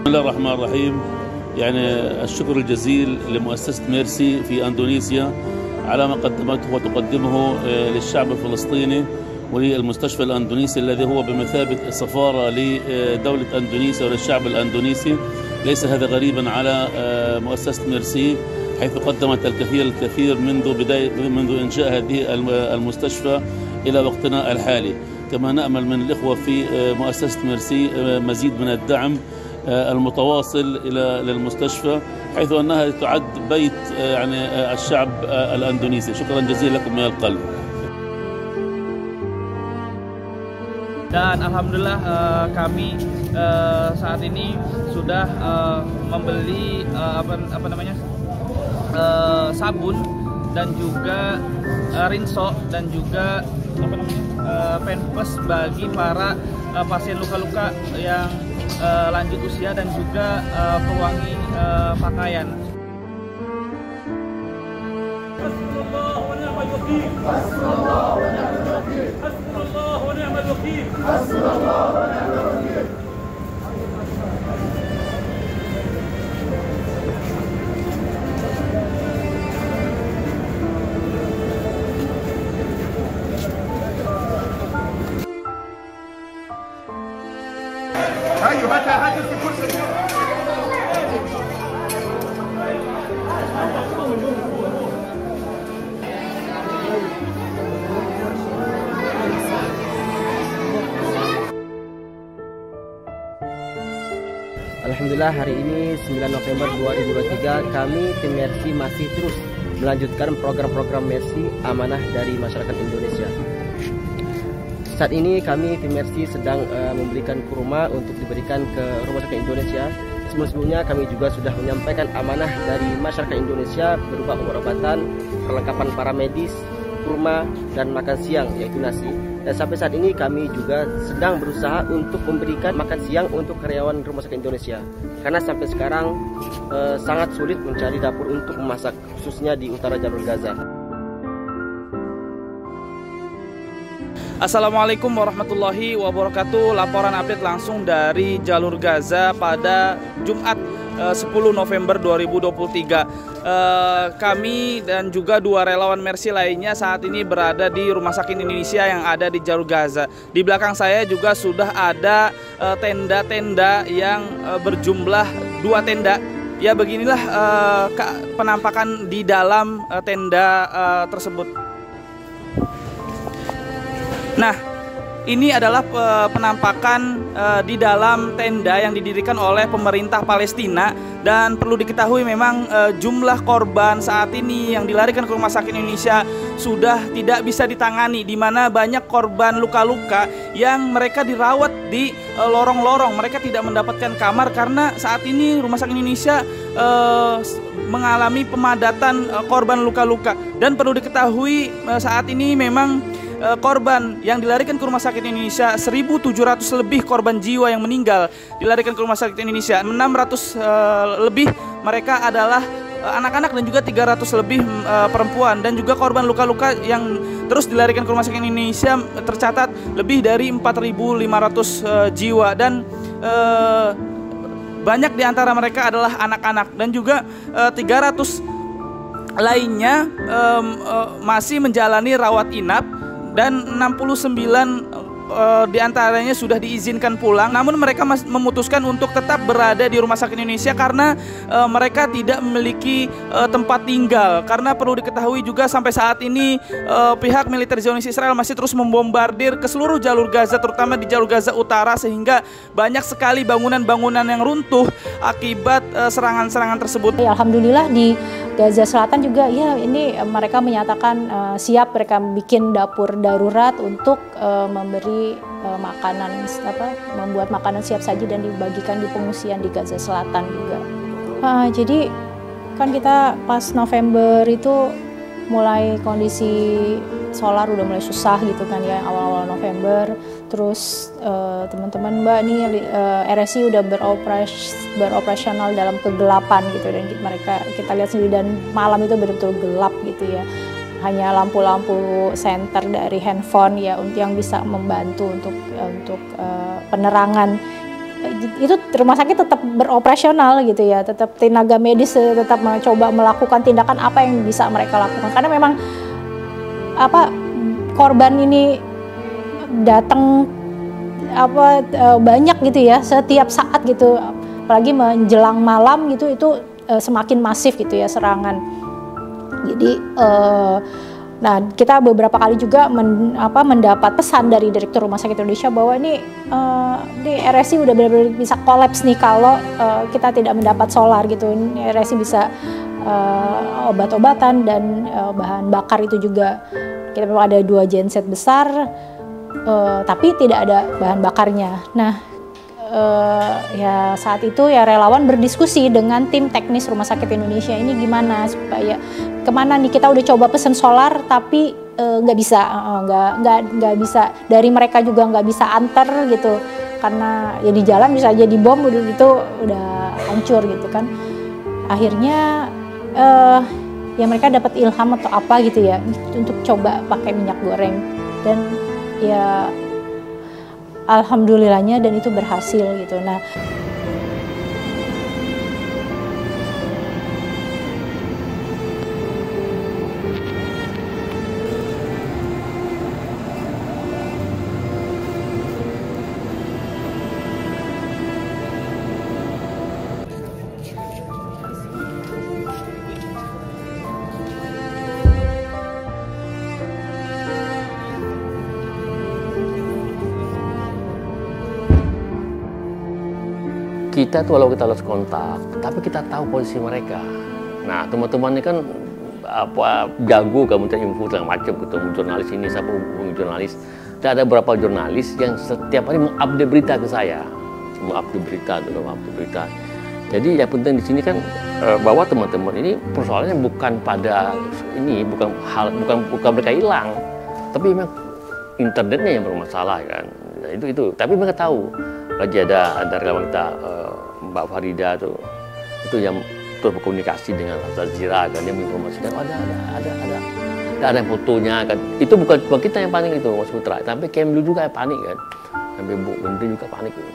بسم الله الرحمن الرحيم. يعني الشكر الجزيل لمؤسسة ميرسي في أندونيسيا على ما قدمته وتقدمه للشعب الفلسطيني وللمستشفى الأندونيسي الذي هو بمثابة سفارة لدولة أندونيسيا وللشعب الأندونيسي. ليس هذا غريبا على مؤسسة ميرسي، حيث قدمت الكثير منذ إنشاء هذه المستشفى إلى وقتنا الحالي. كما نأمل من الإخوة في مؤسسة ميرسي مزيد من الدعم المتواصل للمستشفى، حيث أنها تعد بيت يعني الشعب الأندونيسي. شكرا جزيلا لكم من القلب. Dan alhamdulillah kami saat ini sudah membeli sabun dan juga rinso dan juga pampers bagi para pasien luka-luka yang lanjut usia dan juga pewangi pakaian. Alhamdulillah hari ini 9 November 2023 kami tim Mercy masih terus melanjutkan program-program Mercy amanah dari masyarakat Indonesia. Saat ini kami tim Mercy sedang memberikan kurma untuk diberikan ke rumah sakit Indonesia. Sebelumnya kami juga sudah menyampaikan amanah dari masyarakat Indonesia berupa obat-obatan, perlengkapan paramedis, kurma, dan makan siang yaitu nasi. Dan sampai saat ini kami juga sedang berusaha untuk memberikan makan siang untuk karyawan rumah sakit Indonesia. Karena sampai sekarang sangat sulit mencari dapur untuk memasak, khususnya di utara jalur Gaza. Assalamualaikum warahmatullahi wabarakatuh. Laporan update langsung dari jalur Gaza pada Jumat 10 November 2023. Kami dan juga dua relawan Mercy lainnya saat ini berada di Rumah Sakit Indonesia yang ada di jalur Gaza. Di belakang saya juga sudah ada tenda-tenda yang berjumlah 2 tenda. Ya, beginilah penampakan di dalam tenda tersebut. Nah, ini adalah penampakan di dalam tenda yang didirikan oleh pemerintah Palestina. Dan perlu diketahui memang jumlah korban saat ini yang dilarikan ke Rumah Sakit Indonesia sudah tidak bisa ditangani, di mana banyak korban luka-luka yang mereka dirawat di lorong-lorong. Mereka tidak mendapatkan kamar karena saat ini Rumah Sakit Indonesia mengalami pemadatan korban luka-luka. Dan perlu diketahui saat ini memang korban yang dilarikan ke Rumah Sakit Indonesia 1.700 lebih korban jiwa yang meninggal dilarikan ke Rumah Sakit Indonesia. 600 lebih mereka adalah anak-anak dan juga 300 lebih perempuan, dan juga korban luka-luka yang terus dilarikan ke Rumah Sakit Indonesia tercatat lebih dari 4.500 jiwa, dan banyak di antara mereka adalah anak-anak, dan juga 300 lainnya masih menjalani rawat inap, dan 69 di antaranya sudah diizinkan pulang. Namun mereka memutuskan untuk tetap berada di Rumah Sakit Indonesia karena mereka tidak memiliki tempat tinggal. Karena perlu diketahui juga sampai saat ini pihak militer Zionis Israel masih terus membombardir ke seluruh jalur Gaza, terutama di jalur Gaza Utara, sehingga banyak sekali bangunan-bangunan yang runtuh akibat serangan-serangan tersebut. Alhamdulillah di Gaza Selatan juga ya ini mereka menyatakan siap, mereka bikin dapur darurat untuk memberi makanan, membuat makanan siap saji dan dibagikan di pengungsian di Gaza Selatan juga. Jadi kan kita pas November itu mulai kondisi solar udah mulai susah gitu kan ya, awal-awal November. Terus teman-teman Mbak nih RSI udah beroperasional dalam kegelapan gitu, dan kita lihat sendiri, dan malam itu betul-betul gelap gitu ya. Hanya lampu-lampu senter dari handphone ya yang bisa membantu untuk penerangan itu rumah sakit tetap beroperasional gitu ya, tetap tenaga medis tetap mencoba melakukan tindakan apa yang bisa mereka lakukan, karena memang korban ini datang banyak gitu ya setiap saat gitu, apalagi menjelang malam gitu, itu semakin masif gitu ya serangan. Jadi nah, kita beberapa kali juga mendapat pesan dari Direktur Rumah Sakit Indonesia bahwa ini RSI udah benar-benar bisa kolaps nih kalau kita tidak mendapat solar gitu. Ini RSI bisa obat-obatan dan bahan bakar itu juga, kita memang ada 2 genset besar, tapi tidak ada bahan bakarnya. Nah, ya saat itu ya relawan berdiskusi dengan tim teknis Rumah Sakit Indonesia ini gimana supaya kemana nih, kita udah coba pesen solar tapi nggak bisa, dari mereka juga nggak bisa antar gitu, karena ya di jalan bisa aja dibom, itu udah hancur gitu kan. Akhirnya ya mereka dapat ilham atau apa gitu ya untuk coba pakai minyak goreng, dan ya alhamdulillahnya dan itu berhasil gitu. Nah, kita tuh walau kita lost kontak, tapi kita tahu posisi mereka. Nah, teman-teman ini kan jago kamu info segala macam, ketemu jurnalis ini, siapa hubungi jurnalis. Dan ada beberapa jurnalis yang setiap hari mengupdate berita ke saya, mengupdate berita. Jadi yang penting di sini kan bahwa teman-teman ini persoalannya bukan pada ini, bukan mereka hilang, tapi memang internetnya yang bermasalah kan. Nah, itu. Tapi mereka tahu. Lagi ada relawan kita Mbak Farida tuh, itu yang terus berkomunikasi dengan Al Jazeera kan, dia menginformasikan ada yang fotonya kan. Itu bukan kita yang panik itu Mas Putra, tapi Kemlu juga yang panik kan, sampai Bu Menteri juga panik gitu.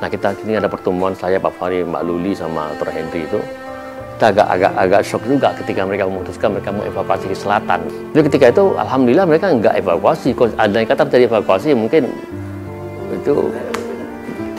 Nah, kita ini ada pertemuan saya, Pak Fahri, Mbak Luli, sama Dr. Henry itu. Kita agak shock juga ketika mereka memutuskan mereka mau evakuasi ke selatan. Jadi ketika itu, alhamdulillah mereka nggak evakuasi. Kalau ada yang kata terjadi evakuasi, mungkin itu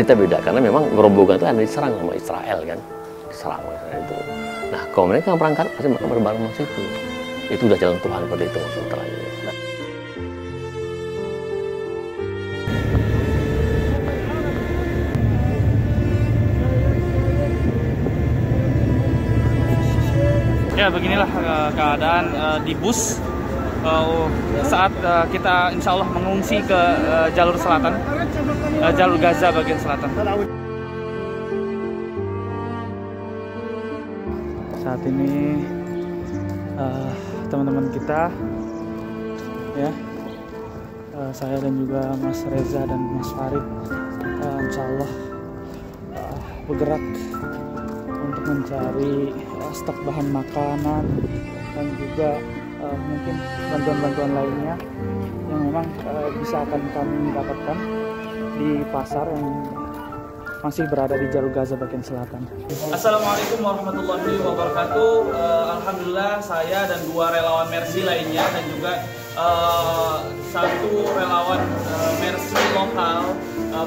kita beda. Karena memang rombongan itu ada diserang sama Israel kan. Diserang itu. Nah, kalau mereka berangkat, pasti mereka berbareng sama situ. Itu udah jalan Tuhan pada itu maksudnya. Ya, beginilah keadaan di bus saat kita insya Allah mengungsi ke jalur selatan, jalur Gaza bagian selatan. Saat ini teman-teman kita, ya, saya dan juga Mas Reza dan Mas Farid insya Allah bergerak untuk mencari stok bahan makanan dan juga mungkin bantuan-bantuan lainnya yang memang bisa akan kami dapatkan di pasar yang masih berada di jalur Gaza bagian selatan. Assalamualaikum warahmatullahi wabarakatuh. Alhamdulillah saya dan 2 relawan Mercy lainnya dan juga 1 relawan Mercy lokal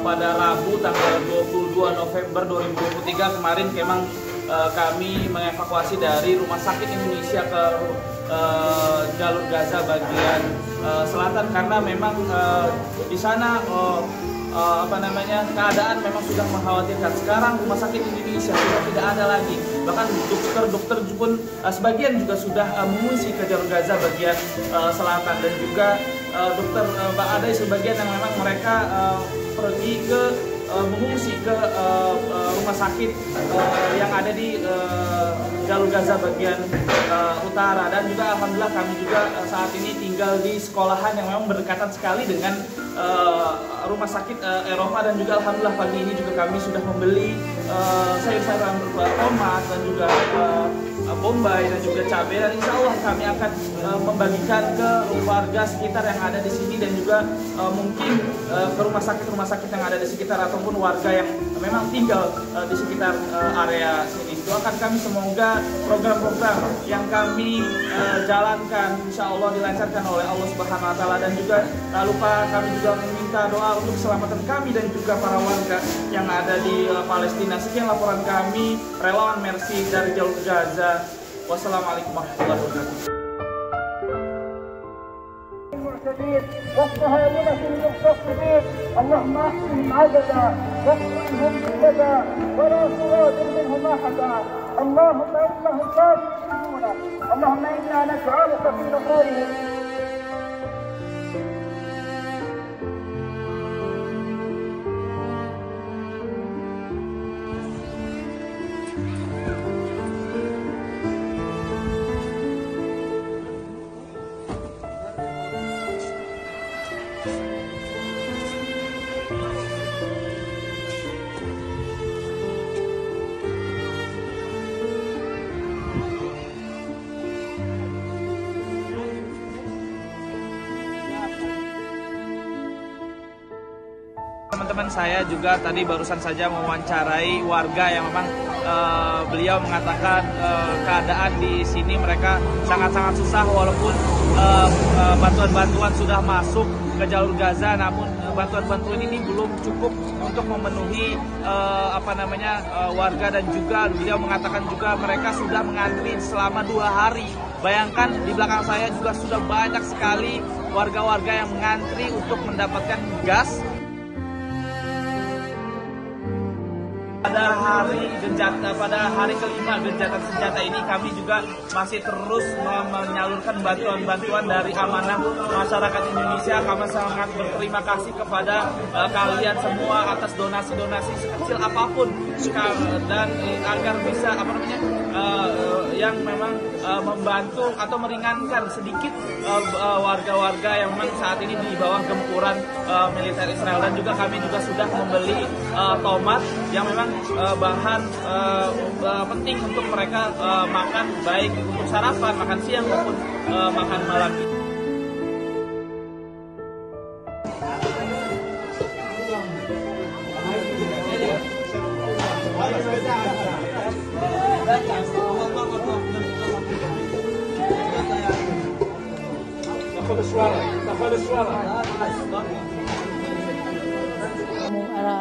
pada Rabu tanggal 22 November 2023 kemarin memang kami mengevakuasi dari Rumah Sakit Indonesia ke jalur Gaza bagian selatan karena memang di sana keadaan memang sudah mengkhawatirkan. Sekarang Rumah Sakit Indonesia sudah tidak ada lagi, bahkan dokter pun sebagian juga sudah mengungsi ke jalur Gaza bagian selatan dan juga dokter ada sebagian yang memang mereka pergi ke mengungsi ke rumah sakit yang ada di jalur Gaza bagian utara dan juga alhamdulillah kami juga saat ini tinggal di sekolahan yang memang berdekatan sekali dengan rumah sakit Eropa dan juga alhamdulillah pagi ini juga kami sudah membeli sayur-sayuran berupa tomat dan juga bombay dan juga cabai dan insya Allah kami akan membagikan ke warga sekitar yang ada di sini dan juga mungkin ke rumah sakit yang ada di sekitar ataupun warga yang memang tinggal di sekitar area sini. Doakan kami semoga program-program yang kami jalankan insya Allah dilancarkan oleh Allah Subhanahu Wa Taala dan juga tak lupa kami juga meminta doa untuk keselamatan kami dan juga para warga yang ada di Palestina. Sekian laporan kami relawan Mercy dari jalur Gaza. Wassalamualaikum warahmatullahi wabarakatuh. والصهاينة المغتصبين اللهم احصهم عددا واقتلهم بددا ولا تغادر منهم احدا اللهم انهم لا يؤمنون اللهم انا نجعلك في نحورهم. Teman-teman saya juga tadi barusan saja mewawancarai warga yang memang beliau mengatakan keadaan di sini mereka sangat-sangat susah walaupun bantuan-bantuan sudah masuk ke jalur Gaza, namun bantuan-bantuan ini belum cukup untuk memenuhi warga dan juga beliau mengatakan juga mereka sudah mengantri selama 2 hari. Bayangkan di belakang saya juga sudah banyak sekali warga-warga yang mengantri untuk mendapatkan gas. Pada hari kelima gencatan senjata ini kami juga masih terus menyalurkan bantuan-bantuan dari amanah masyarakat Indonesia. Kami sangat berterima kasih kepada kalian semua atas donasi-donasi sekecil apapun dan agar bisa yang memang membantu atau meringankan sedikit warga-warga yang memang saat ini di bawah gempuran militer Israel dan juga kami juga sudah membeli tomat yang memang bahan penting untuk mereka makan baik untuk sarapan, makan siang maupun makan malam.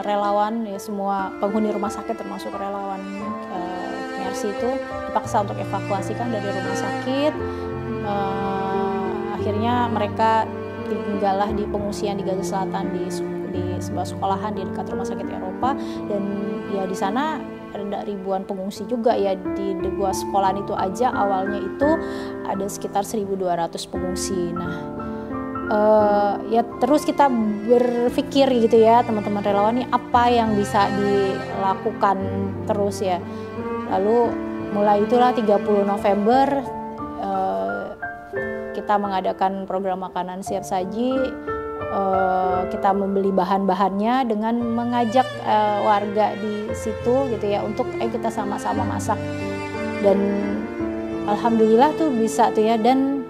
Relawan ya, semua penghuni rumah sakit termasuk relawan Mercy itu dipaksa untuk evakuasikan dari rumah sakit. Akhirnya mereka tinggallah di pengungsian di Gaza Selatan di sebuah sekolahan di dekat rumah sakit Eropa dan ya di sana ada ribuan pengungsi juga ya. Di dua sekolahan itu aja awalnya itu ada sekitar 1.200 pengungsi. Nah ya terus kita berpikir gitu ya teman-teman relawan ini apa yang bisa dilakukan terus ya. Lalu mulai itulah 30 November kita mengadakan program makanan siap saji kita membeli bahan-bahannya dengan mengajak warga di situ gitu ya untuk kita sama-sama masak, dan alhamdulillah tuh bisa tuh ya, dan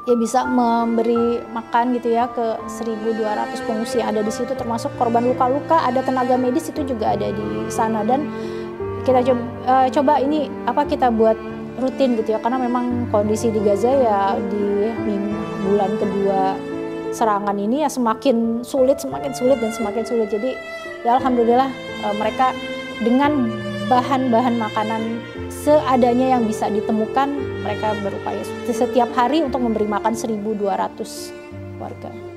ya bisa memberi makan gitu ya ke 1.200 pengungsi yang ada di situ, termasuk korban luka-luka, ada tenaga medis itu juga ada di sana. Dan kita coba ini kita buat rutin gitu ya, karena memang kondisi di Gaza ya di bulan kedua serangan ini ya semakin sulit dan semakin sulit. Jadi ya alhamdulillah mereka dengan bahan-bahan makanan seadanya yang bisa ditemukan, mereka berupaya setiap hari untuk memberi makan 1.200 warga.